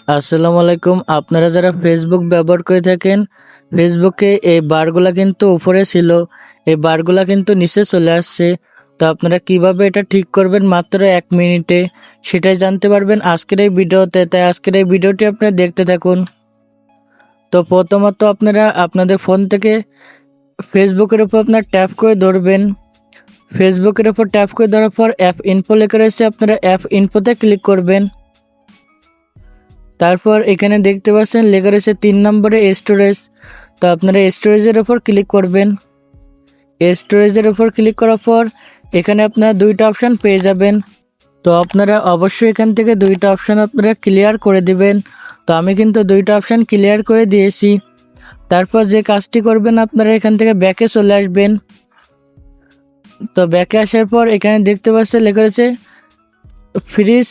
আসসালামু আলাইকুম। আপনারা যারা ফেসবুক ব্যবহার করে থাকেন, ফেসবুকে এই বারগুলা কিন্তু উপরে ছিল, এই বারগুলা কিন্তু নিচে চলে আসছে। তো আপনারা কিভাবে এটা ঠিক করবেন মাত্র 1 মিনিটে, সেটাই জানতে পারবেন আজকের এই ভিডিওতে। তাই আজকের এই ভিডিওটি আপনারা দেখতে থাকুন। তো প্রথমত আপনারা আপনাদের ফোন থেকে ফেসবুকের উপর আপনার ট্যাপ করে ধরবেন। ফেসবুকের উপর ট্যাপ করে ধরার পর অ্যাপ ইনফো লেখা রয়েছে, আপনারা অ্যাপ ইনফোতে ক্লিক করবেন। তারপর এখানে দেখতে পাচ্ছেন লেখা রয়েছে 3 নম্বরে স্টোরেজ। তো আপনারা স্টোরেজের ওপর ক্লিক করবেন। স্টোরেজের ওপর ক্লিক করার পর এখানে আপনারা দুইটা অপশান পেয়ে যাবেন। তো আপনারা অবশ্যই এখান থেকে দুইটা অপশান আপনারা ক্লিয়ার করে দিবেন। তো আমি কিন্তু দুইটা অপশান ক্লিয়ার করে দিয়েছি। তারপর যে কাজটি করবেন, আপনারা এখান থেকে ব্যাকে চলে আসবেন। তো ব্যাকে আসার পর এখানে দেখতে পাচ্ছেন লেখা রয়েছে ফ্রিজ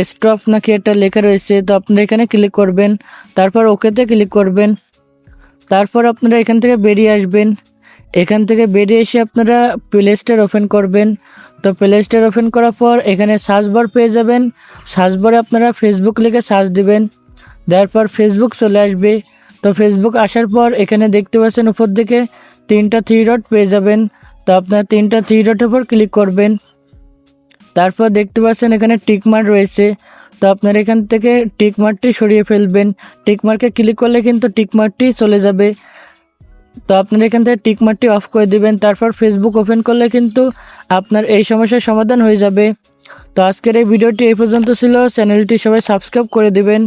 স্টপ নাকি একটা লেখা রয়েছে। তো আপনারা এখানে ক্লিক করবেন, তারপর ওকেতে ক্লিক করবেন। তারপর আপনারা এখান থেকে বেরিয়ে আসবেন। এখান থেকে বেরিয়ে এসে আপনারা প্লে স্টোর ওপেন করবেন। তো প্লে স্টোর ওপেন করার পর এখানে সার্চ বার পেয়ে যাবেন। সার্চ বারে আপনারা ফেসবুক লিখে সার্চ দিবেন, দেওয়ার পর ফেসবুক চলে আসবে। তো ফেসবুক আসার পর এখানে দেখতে পাচ্ছেন উপর দিকে 3টা থ্রি ডট পেয়ে যাবেন। তো আপনারা 3টা থ্রি ডটের উপর ক্লিক করবেন। তারপর দেখতে পাচ্ছেন এখানে টিকমার্ক রয়েছে। তো আপনারা এখান থেকে টিকমার্কটি সরিয়ে ফেলবেন। টিকমার্কে ক্লিক করলে কিন্তু টিকমার্কটি চলে যাবে। তো আপনারা এখান থেকে টিকমার্কটি অফ করে দিবেন। তারপর ফেসবুক ওপেন করলে কিন্তু আপনার এই সমস্যার সমাধান হয়ে যাবে। তো আজকের এই ভিডিওটি এই পর্যন্ত ছিল। চ্যানেলটি সবাই সাবস্ক্রাইব করে দিবেন।